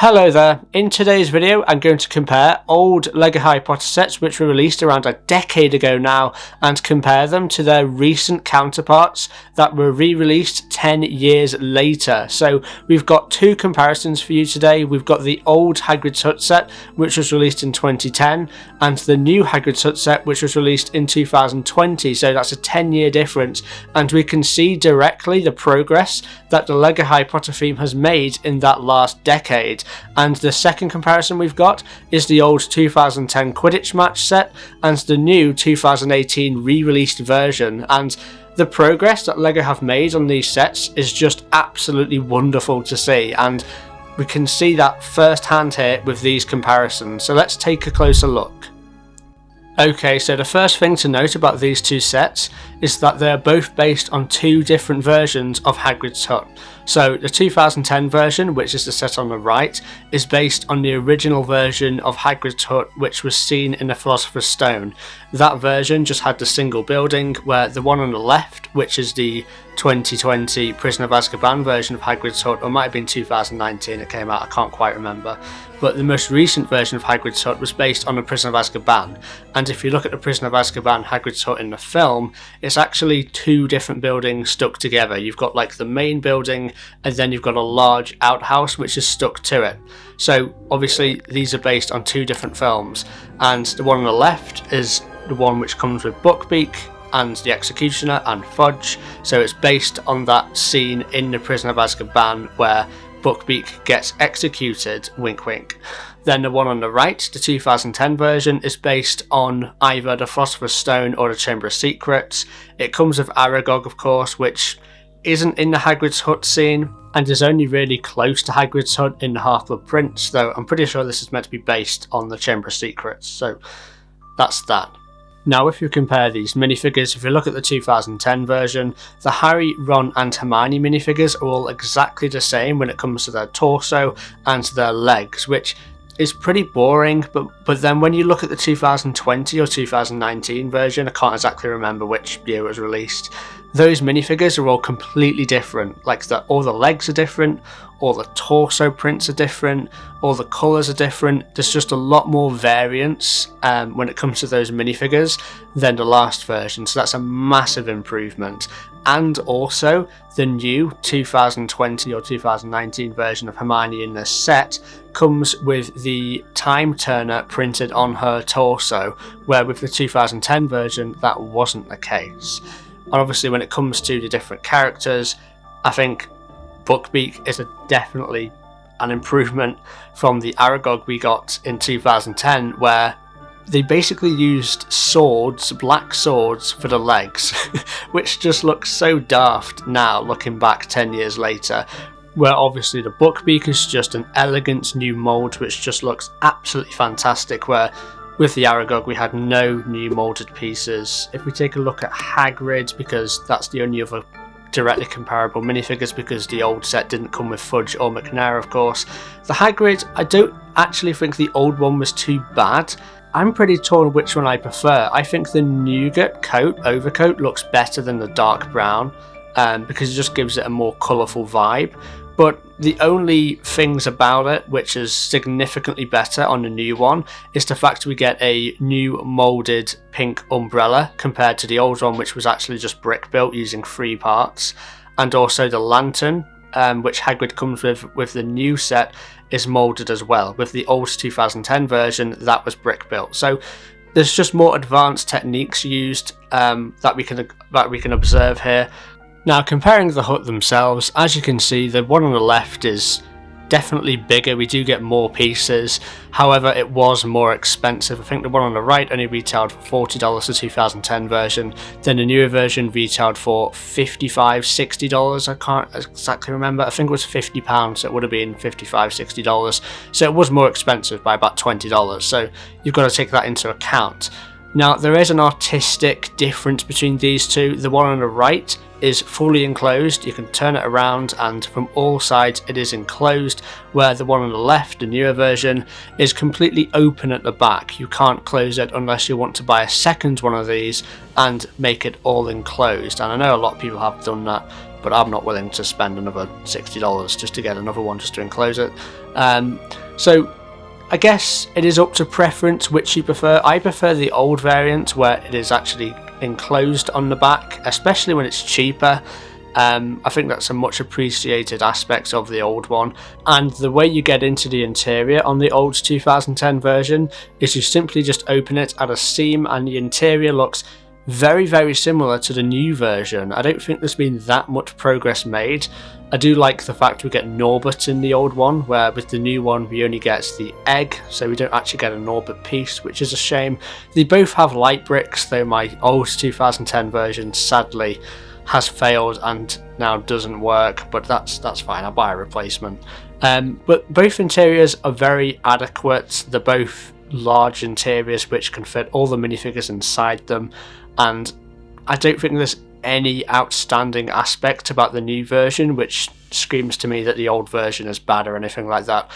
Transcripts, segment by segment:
Hello there, in today's video I'm going to compare old LEGO Harry Potter sets which were released around a decade ago now and compare them to their recent counterparts that were re-released 10 years later. So we've got two comparisons for you today. We've got the old Hagrid's Hut set which was released in 2010 and the new Hagrid's Hut set which was released in 2020, so that's a 10-year difference, and we can see directly the progress that the LEGO Harry Potter theme has made in that last decade. And the second comparison we've got is the old 2010 Quidditch match set and the new 2018 re-released version, and the progress that LEGO have made on these sets is just absolutely wonderful to see, and we can see that firsthand here with these comparisons. So let's take a closer look. Okay, so the first thing to note about these two sets is that they're both based on two different versions of Hagrid's Hut. So the 2010 version, which is the set on the right, is based on the original version of Hagrid's Hut which was seen in the Philosopher's Stone. That version just had the single building, where the one on the left, which is the 2020 Prisoner of Azkaban version of Hagrid's Hut, or might have been 2019 it came out, I can't quite remember, but the most recent version of Hagrid's Hut was based on the Prisoner of Azkaban. And if you look at the Prisoner of Azkaban Hagrid's Hut in the film, it's actually two different buildings stuck together. You've got like the main building and then you've got a large outhouse which is stuck to it. So obviously these are based on two different films, and the one on the left is the one which comes with Buckbeak and the Executioner and Fudge, so it's based on that scene in the Prisoner of Azkaban where Buckbeak gets executed, wink wink. Then the one on the right, the 2010 version, is based on either the Philosopher's Stone or the Chamber of Secrets. It comes with Aragog, of course, which isn't in the Hagrid's Hut scene and is only really close to Hagrid's Hut in the Half-Blood Prince, though I'm pretty sure this is meant to be based on the Chamber of Secrets, so that's that. Now if you compare these minifigures, if you look at the 2010 version, the Harry, Ron and Hermione minifigures are all exactly the same when it comes to their torso and their legs, which is pretty boring, but then when you look at the 2020 or 2019 version, I can't exactly remember which year it was released, those minifigures are all completely different. Like all the legs are different, all the torso prints are different, all the colours are different. There's just a lot more variance when it comes to those minifigures than the last version, so that's a massive improvement. And also the new 2020 or 2019 version of Hermione in this set comes with the time turner printed on her torso, where with the 2010 version that wasn't the case. And obviously when it comes to the different characters, I think Buckbeak is definitely an improvement from the Aragog we got in 2010, where they basically used swords, black swords, for the legs, which just looks so daft now looking back 10 years later, where obviously the Buckbeak is just an elegant new mould which just looks absolutely fantastic, where with the Aragog we had no new moulded pieces. If we take a look at Hagrid, because that's the only other directly comparable minifigures, because the old set didn't come with Fudge or McNair of course. The Hagrid, I don't actually think the old one was too bad. I'm pretty torn which one I prefer. I think the nougat overcoat looks better than the dark brown, because it just gives it a more colourful vibe. But the only things about it which is significantly better on the new one is the fact we get a new moulded pink umbrella compared to the old one which was actually just brick built using 3 parts. And also the lantern, which Hagrid comes with the new set, is moulded as well. With the old 2010 version that was brick built. So there's just more advanced techniques used that we can observe here. Now comparing the hut themselves, as you can see the one on the left is definitely bigger, we do get more pieces, however it was more expensive. I think the one on the right only retailed for $40, the 2010 version, then the newer version retailed for $55, $60, I can't exactly remember, I think it was £50, so it would have been $55, $60, so it was more expensive by about $20, so you've got to take that into account. Now there is an artistic difference between these two. The one on the right is fully enclosed, you can turn it around and from all sides it is enclosed, where the one on the left, the newer version, is completely open at the back. You can't close it unless you want to buy a second one of these and make it all enclosed, and I know a lot of people have done that but I'm not willing to spend another $60 just to get another one just to enclose it. So I guess it is up to preference which you prefer. I prefer the old variant where it is actually enclosed on the back, especially when it's cheaper. I think that's a much appreciated aspect of the old one, and the way you get into the interior on the old 2010 version is you simply just open it at a seam and the interior looks very, very similar to the new version. I don't think there's been that much progress made. I do like the fact we get Norbert in the old one, where with the new one we only get the egg, so we don't actually get a Norbert piece, which is a shame. They both have light bricks, though my old 2010 version sadly has failed and now doesn't work, but that's fine, I'll buy a replacement. But both interiors are very adequate. They're both large interiors which can fit all the minifigures inside them, and I don't think there's any outstanding aspect about the new version which screams to me that the old version is bad or anything like that.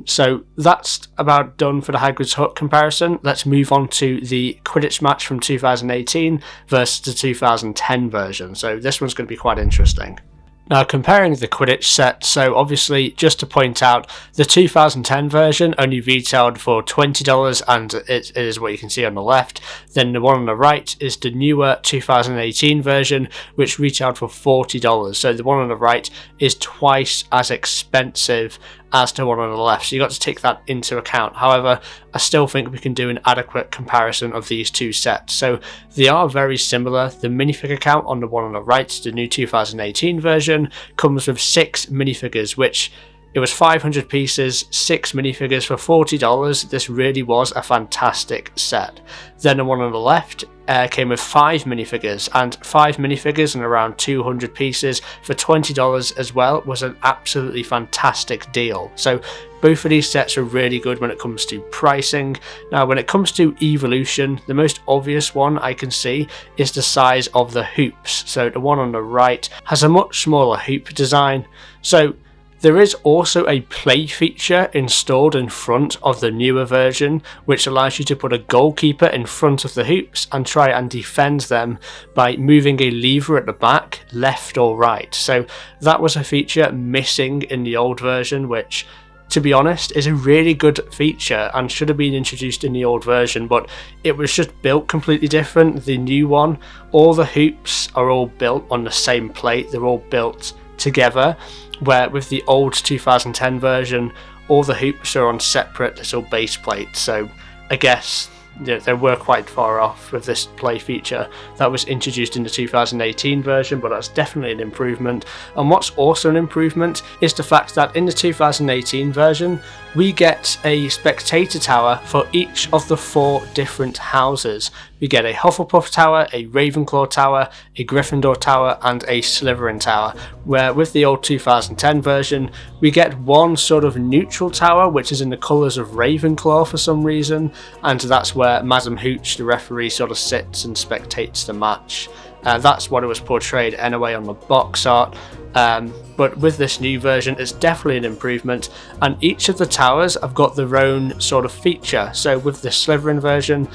So that's about done for the Hagrid's Hut comparison. Let's move on to the Quidditch match from 2018 versus the 2010 version. So this one's going to be quite interesting. Now, comparing the Quidditch set, so obviously, just to point out, the 2010 version only retailed for $20, and it is what you can see on the left. Then the one on the right is the newer 2018 version, which retailed for $40. So the one on the right is twice as expensive as the one on the left, so you got to take that into account. However, I still think we can do an adequate comparison of these two sets. So they are very similar. The minifigure count on the one on the right, the new 2018 version, comes with 6 minifigures, which it was 500 pieces, 6 minifigures for $40. This really was a fantastic set. Then the one on the left came with 5 minifigures, and 5 minifigures and around 200 pieces for $20 as well was an absolutely fantastic deal. So both of these sets are really good when it comes to pricing. Now, when it comes to evolution, the most obvious one I can see is the size of the hoops. So the one on the right has a much smaller hoop design. So there is also a play feature installed in front of the newer version, which allows you to put a goalkeeper in front of the hoops and try and defend them by moving a lever at the back, left or right. So that was a feature missing in the old version, which, to be honest, is a really good feature and should have been introduced in the old version, but it was just built completely different. The new one, all the hoops are all built on the same plate, they're all built together, where with the old 2010 version all the hoops are on separate little base plates. So I guess they were quite far off with this play feature that was introduced in the 2018 version, but that's definitely an improvement. And what's also an improvement is the fact that in the 2018 version we get a spectator tower for each of the 4 different houses. We get a Hufflepuff tower, a Ravenclaw tower, a Gryffindor tower and a Slytherin tower, where with the old 2010 version we get one sort of neutral tower which is in the colours of Ravenclaw for some reason, and that's where Madam Hooch, the referee, sort of sits and spectates the match. That's what it was portrayed anyway on the box art. But with this new version it's definitely an improvement, and each of the towers have got their own sort of feature. So with the Slytherin version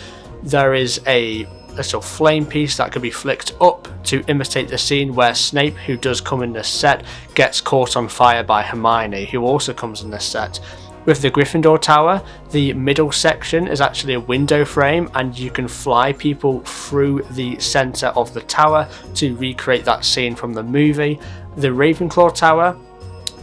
there is a little flame piece that can be flicked up to imitate the scene where Snape, who does come in this set, gets caught on fire by Hermione, who also comes in this set. With the Gryffindor tower, the middle section is actually a window frame and you can fly people through the centre of the tower to recreate that scene from the movie. The Ravenclaw tower,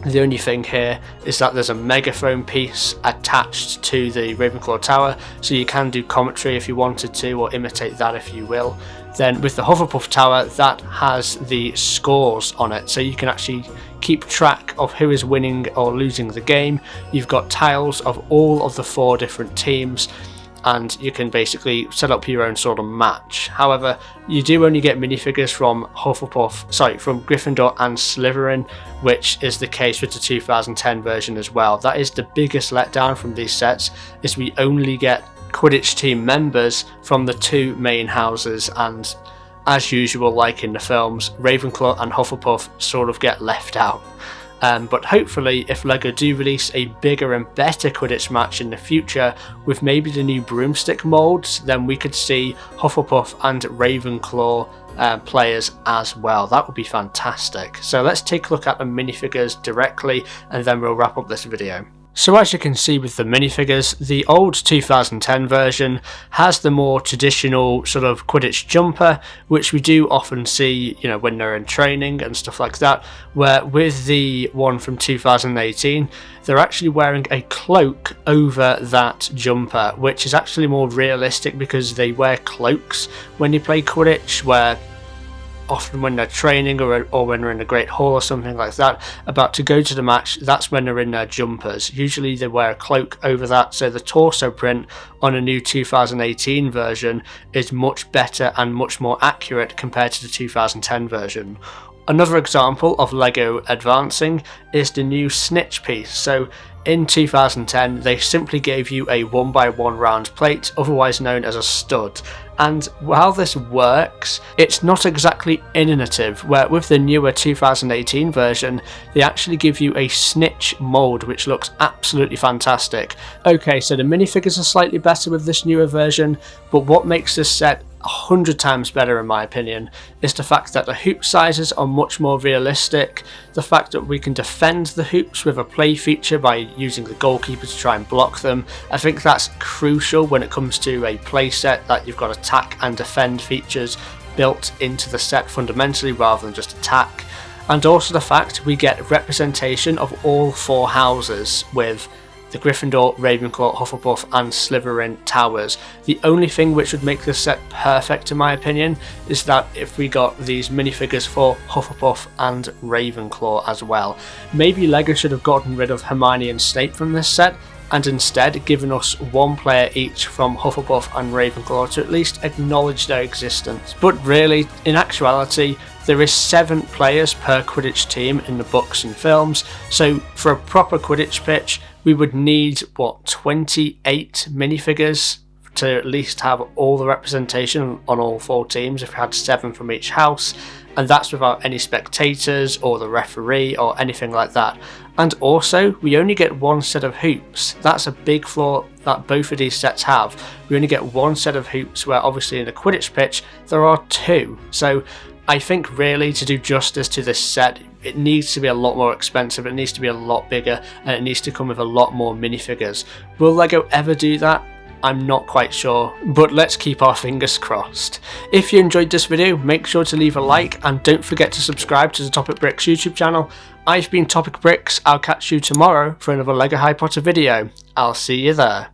the only thing here is that there's a megaphone piece attached to the Ravenclaw tower, so you can do commentary if you wanted to, or imitate that if you will. Then with the Hufflepuff tower, that has the scores on it, so you can actually keep track of who is winning or losing the game. You've got tiles of all of the 4 different teams, and you can basically set up your own sort of match. However, you do only get minifigures from from Gryffindor and Slytherin, which is the case with the 2010 version as well. That is the biggest letdown from these sets, is we only get Quidditch team members from the 2 main houses, and as usual, like in the films, Ravenclaw and Hufflepuff sort of get left out. but hopefully if LEGO do release a bigger and better Quidditch match in the future with maybe the new broomstick molds, then we could see Hufflepuff and Ravenclaw players as well. That would be fantastic. So let's take a look at the minifigures directly and then we'll wrap up this video. So as you can see with the minifigures, the old 2010 version has the more traditional sort of Quidditch jumper, which we do often see, you know, when they're in training and stuff like that, where with the one from 2018, they're actually wearing a cloak over that jumper, which is actually more realistic because they wear cloaks when you play Quidditch, where often when they're training or when they're in a great hall or something like that, about to go to the match, that's when they're in their jumpers. Usually they wear a cloak over that, so the torso print on a new 2018 version is much better and much more accurate compared to the 2010 version. Another example of LEGO advancing is the new snitch piece. So in 2010 they simply gave you a 1x1 round plate, otherwise known as a stud, and while this works, it's not exactly innovative, where with the newer 2018 version they actually give you a snitch mould which looks absolutely fantastic. Okay, so the minifigures are slightly better with this newer version, but what makes this set 100 times better in my opinion is the fact that the hoop sizes are much more realistic, the fact that we can defend the hoops with a play feature by using the goalkeeper to try and block them. I think that's crucial when it comes to a play set, that you've got attack and defend features built into the set fundamentally rather than just attack. And also the fact we get representation of all four houses with the Gryffindor, Ravenclaw, Hufflepuff and Slytherin towers. The only thing which would make this set perfect in my opinion is that if we got these minifigures for Hufflepuff and Ravenclaw as well. Maybe LEGO should have gotten rid of Hermione and Snape from this set and instead given us one player each from Hufflepuff and Ravenclaw to at least acknowledge their existence. But really, in actuality, there is 7 players per Quidditch team in the books and films, so for a proper Quidditch pitch we would need, what, 28 minifigures to at least have all the representation on all 4 teams if we had 7 from each house, and that's without any spectators or the referee or anything like that. And also, we only get 1 set of hoops. That's a big flaw that both of these sets have. We only get 1 set of hoops, where obviously in a Quidditch pitch there are 2. So I think really to do justice to this set, it needs to be a lot more expensive, it needs to be a lot bigger, and it needs to come with a lot more minifigures. Will LEGO ever do that? I'm not quite sure, but let's keep our fingers crossed. If you enjoyed this video, make sure to leave a like and don't forget to subscribe to the TopicBricks YouTube channel. I've been TopicBricks, I'll catch you tomorrow for another LEGO Harry Potter video. I'll see you there.